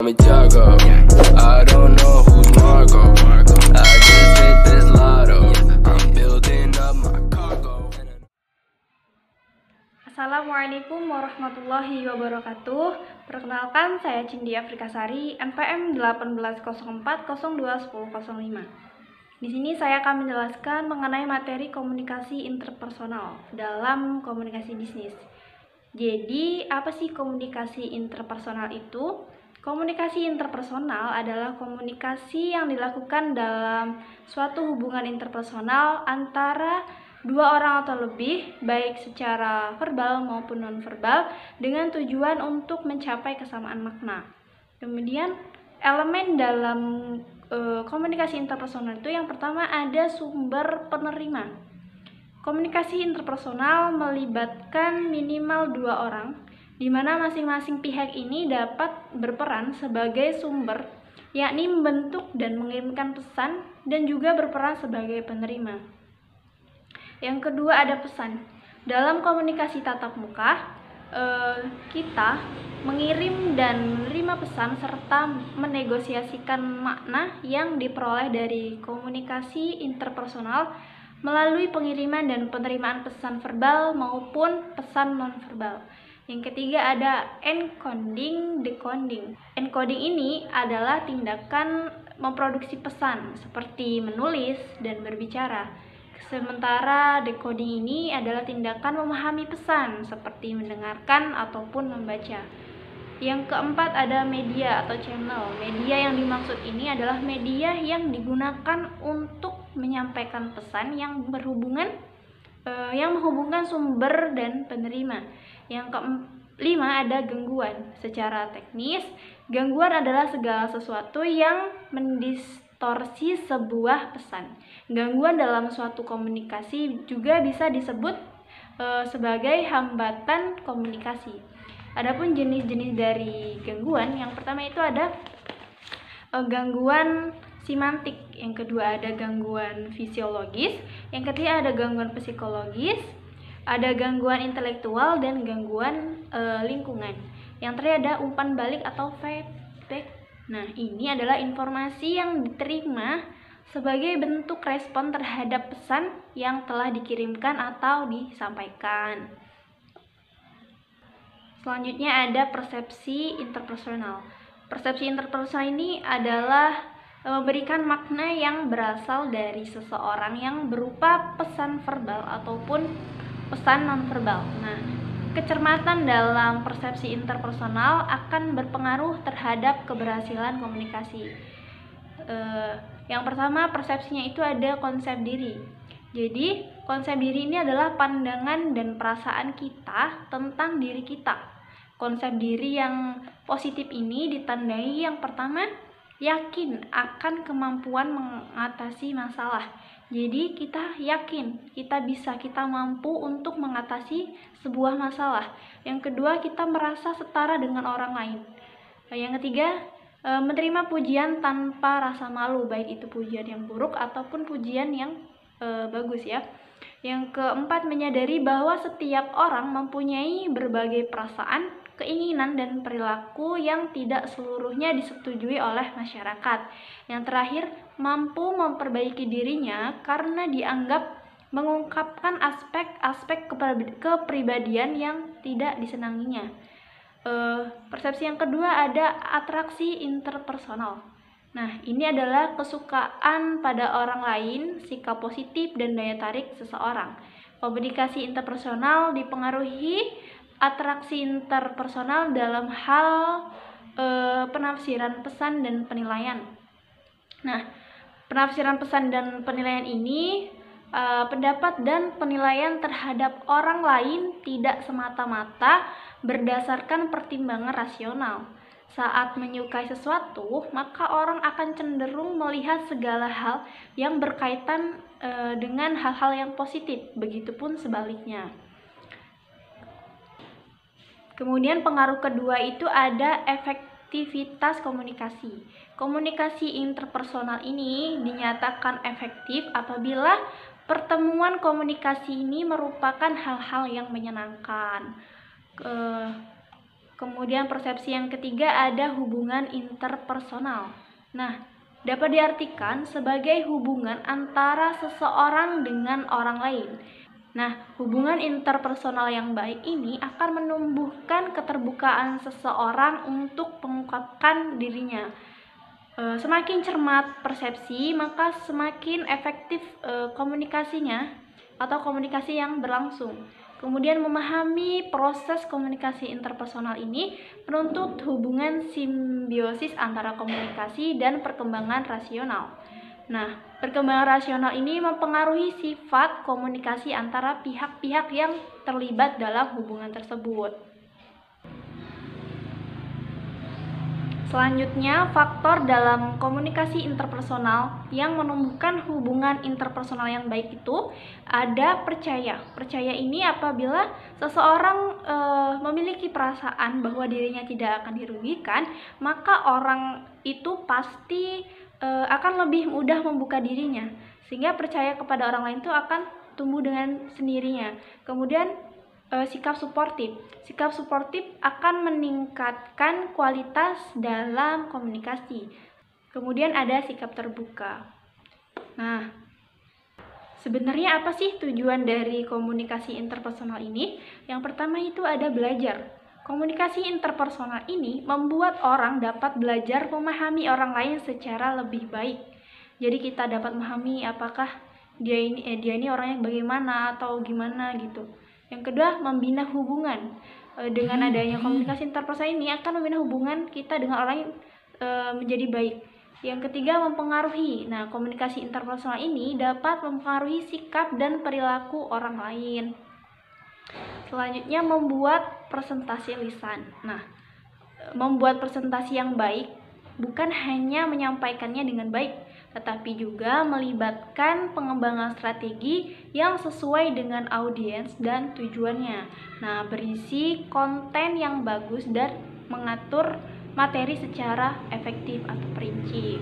me Tiago. I don't know who's Marco. I just hit this lotto. I'm building up my cargo. Assalamualaikum warahmatullahi wabarakatuh. Perkenalkan, saya Cindy Afrikasari, NPM 1804021005. Di sini saya akan menjelaskan mengenai materi komunikasi interpersonal dalam komunikasi bisnis. Jadi, apa sih komunikasi interpersonal itu? Komunikasi interpersonal adalah komunikasi yang dilakukan dalam suatu hubungan interpersonal antara dua orang atau lebih, baik secara verbal maupun nonverbal, dengan tujuan untuk mencapai kesamaan makna. Kemudian, elemen dalam komunikasi interpersonal itu yang pertama ada sumber penerima. Komunikasi interpersonal melibatkan minimal dua orang, di mana masing-masing pihak ini dapat berperan sebagai sumber, yakni membentuk dan mengirimkan pesan, dan juga berperan sebagai penerima. Yang kedua ada pesan. Dalam komunikasi tatap muka, kita mengirim dan menerima pesan serta menegosiasikan makna yang diperoleh dari komunikasi interpersonal melalui pengiriman dan penerimaan pesan verbal maupun pesan nonverbal. Yang ketiga ada encoding, decoding. Encoding ini adalah tindakan memproduksi pesan seperti menulis dan berbicara. Sementara decoding ini adalah tindakan memahami pesan seperti mendengarkan ataupun membaca. Yang keempat ada media atau channel. Media yang dimaksud ini adalah media yang digunakan untuk menyampaikan pesan yang menghubungkan sumber dan penerima. Yang kelima ada gangguan. Secara teknis, gangguan adalah segala sesuatu yang mendistorsi sebuah pesan. Gangguan dalam suatu komunikasi juga bisa disebut sebagai hambatan komunikasi. Adapun jenis-jenis dari gangguan, yang pertama itu ada gangguan simantik, yang kedua ada gangguan fisiologis, yang ketiga ada gangguan psikologis, ada gangguan intelektual, dan gangguan lingkungan. Yang terakhir ada umpan balik atau feedback. Nah, ini adalah informasi yang diterima sebagai bentuk respon terhadap pesan yang telah dikirimkan atau disampaikan. Selanjutnya ada persepsi interpersonal. Persepsi interpersonal ini adalah memberikan makna yang berasal dari seseorang yang berupa pesan verbal ataupun pesan nonverbal. Nah, kecermatan dalam persepsi interpersonal akan berpengaruh terhadap keberhasilan komunikasi. Yang pertama, persepsinya itu ada konsep diri. Jadi, konsep diri ini adalah pandangan dan perasaan kita tentang diri kita. Konsep diri yang positif ini ditandai yang pertama, yakin akan kemampuan mengatasi masalah. Jadi kita yakin, kita mampu untuk mengatasi sebuah masalah. Yang kedua, kita merasa setara dengan orang lain. Yang ketiga, menerima pujian tanpa rasa malu, baik itu pujian yang buruk ataupun pujian yang bagus ya. Yang keempat, menyadari bahwa setiap orang mempunyai berbagai perasaan, keinginan, dan perilaku yang tidak seluruhnya disetujui oleh masyarakat. Yang terakhir, mampu memperbaiki dirinya karena dianggap mengungkapkan aspek-aspek kepribadian yang tidak disenanginya. Persepsi yang kedua ada atraksi interpersonal. Nah, ini adalah kesukaan pada orang lain, sikap positif, dan daya tarik seseorang. Komunikasi interpersonal dipengaruhi atraksi interpersonal dalam hal penafsiran pesan dan penilaian. Nah, penafsiran pesan dan penilaian ini pendapat dan penilaian terhadap orang lain tidak semata-mata berdasarkan pertimbangan rasional. Saat menyukai sesuatu, maka orang akan cenderung melihat segala hal yang berkaitan dengan hal-hal yang positif, begitupun sebaliknya. Kemudian pengaruh kedua itu ada efektivitas komunikasi. Komunikasi interpersonal ini dinyatakan efektif apabila pertemuan komunikasi ini merupakan hal-hal yang menyenangkan. Kemudian persepsi yang ketiga ada hubungan interpersonal. Nah, dapat diartikan sebagai hubungan antara seseorang dengan orang lain. Nah, hubungan interpersonal yang baik ini akan menumbuhkan keterbukaan seseorang untuk mengungkapkan dirinya. Semakin cermat persepsi, maka semakin efektif komunikasinya atau komunikasi yang berlangsung. Kemudian memahami proses komunikasi interpersonal ini menuntut hubungan simbiosis antara komunikasi dan perkembangan rasional. Nah, perkembangan rasional ini mempengaruhi sifat komunikasi antara pihak-pihak yang terlibat dalam hubungan tersebut. Selanjutnya, faktor dalam komunikasi interpersonal yang menumbuhkan hubungan interpersonal yang baik itu ada percaya. Percaya ini apabila seseorang memiliki perasaan bahwa dirinya tidak akan dirugikan, maka orang itu pasti akan lebih mudah membuka dirinya, sehingga percaya kepada orang lain itu akan tumbuh dengan sendirinya. Kemudian sikap suportif. Sikap suportif akan meningkatkan kualitas dalam komunikasi. Kemudian ada sikap terbuka. Nah, sebenarnya apa sih tujuan dari komunikasi interpersonal ini? Yang pertama itu ada belajar. Komunikasi interpersonal ini membuat orang dapat belajar memahami orang lain secara lebih baik. Jadi kita dapat memahami apakah dia ini orangnya bagaimana atau gimana gitu. Yang kedua, membina hubungan. Dengan adanya komunikasi interpersonal ini akan membina hubungan kita dengan orang lain menjadi baik. Yang ketiga, mempengaruhi. Nah, komunikasi interpersonal ini dapat mempengaruhi sikap dan perilaku orang lain. Selanjutnya, membuat presentasi lisan. Nah, membuat presentasi yang baik bukan hanya menyampaikannya dengan baik, tetapi juga melibatkan pengembangan strategi yang sesuai dengan audiens dan tujuannya. Nah, berisi konten yang bagus dan mengatur materi secara efektif atau perinci.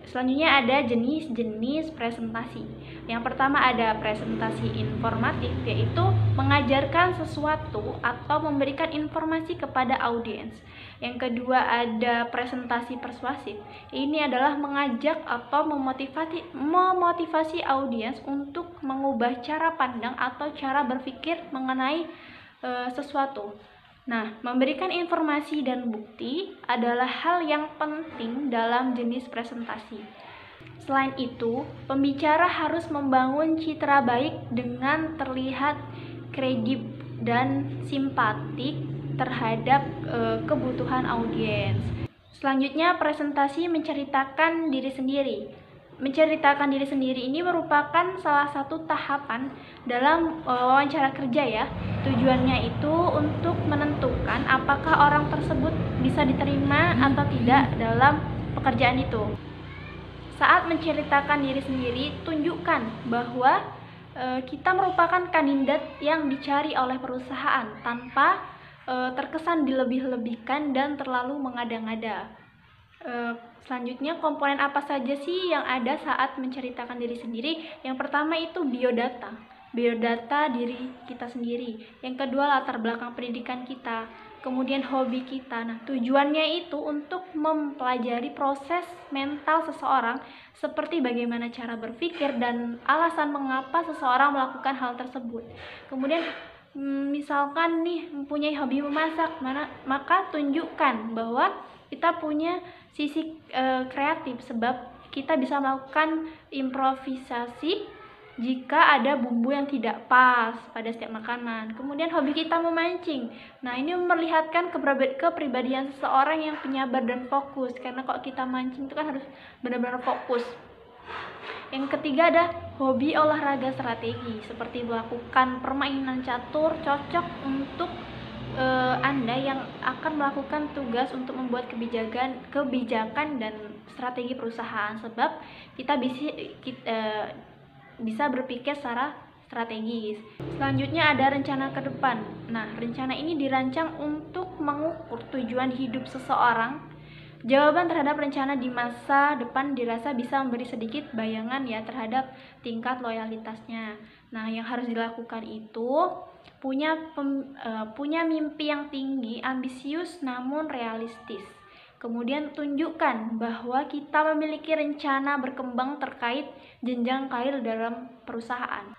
Selanjutnya ada jenis-jenis presentasi. Yang pertama ada presentasi informatif, yaitu mengajarkan sesuatu atau memberikan informasi kepada audiens. Yang kedua ada presentasi persuasif. Ini adalah mengajak atau memotivasi audiens untuk mengubah cara pandang atau cara berpikir mengenai sesuatu. Nah, memberikan informasi dan bukti adalah hal yang penting dalam jenis presentasi. Selain itu, pembicara harus membangun citra baik dengan terlihat kredibel dan simpatik terhadap kebutuhan audiens. Selanjutnya, presentasi menceritakan diri sendiri. Menceritakan diri sendiri ini merupakan salah satu tahapan dalam wawancara kerja ya. Tujuannya itu untuk menentukan apakah orang tersebut bisa diterima atau tidak dalam pekerjaan itu. Saat menceritakan diri sendiri, tunjukkan bahwa kita merupakan kandidat yang dicari oleh perusahaan tanpa terkesan dilebih-lebihkan dan terlalu mengada-ngada. Selanjutnya, komponen apa saja sih yang ada saat menceritakan diri sendiri? Yang pertama itu biodata diri kita sendiri. Yang kedua, latar belakang pendidikan kita. Kemudian hobi kita. Nah, tujuannya itu untuk mempelajari proses mental seseorang, seperti bagaimana cara berpikir dan alasan mengapa seseorang melakukan hal tersebut. Kemudian misalkan nih mempunyai hobi memasak, maka tunjukkan bahwa kita punya sisi kreatif, sebab kita bisa melakukan improvisasi jika ada bumbu yang tidak pas pada setiap makanan. Kemudian hobi kita memancing. Nah, ini memperlihatkan kepribadian seseorang yang penyabar dan fokus, karena kalau kita mancing itu kan harus benar-benar fokus. Yang ketiga ada hobi olahraga strategi, seperti melakukan permainan catur, cocok untuk Anda yang akan melakukan tugas untuk membuat kebijakan dan strategi perusahaan, sebab kita bisa berpikir secara strategis. Selanjutnya ada rencana ke depan. Nah, rencana ini dirancang untuk mengukur tujuan hidup seseorang. Jawaban terhadap rencana di masa depan dirasa bisa memberi sedikit bayangan ya terhadap tingkat loyalitasnya. Nah, yang harus dilakukan itu punya mimpi yang tinggi, ambisius namun realistis. Kemudian tunjukkan bahwa kita memiliki rencana berkembang terkait jenjang karir dalam perusahaan.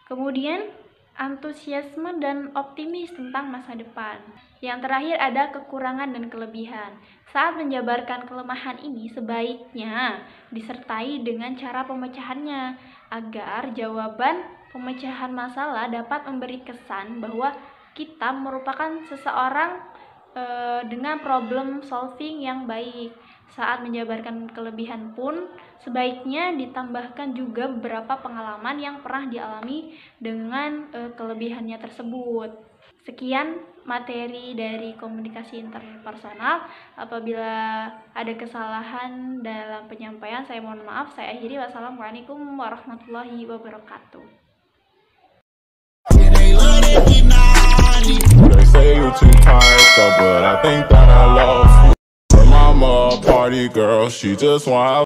Kemudian antusiasme dan optimis tentang masa depan. Yang terakhir ada kekurangan dan kelebihan. Saat menjabarkan kelemahan ini sebaiknya disertai dengan cara pemecahannya agar jawaban pemecahan masalah dapat memberi kesan bahwa kita merupakan seseorang dengan problem solving yang baik. Saat menjabarkan kelebihan pun sebaiknya ditambahkan juga beberapa pengalaman yang pernah dialami dengan kelebihannya tersebut. Sekian materi dari komunikasi interpersonal. Apabila ada kesalahan dalam penyampaian, saya mohon maaf. Saya akhiri. Wassalamualaikum warahmatullahi wabarakatuh. They say you too tired though, but I think that I love you. Mama, party girl, she just want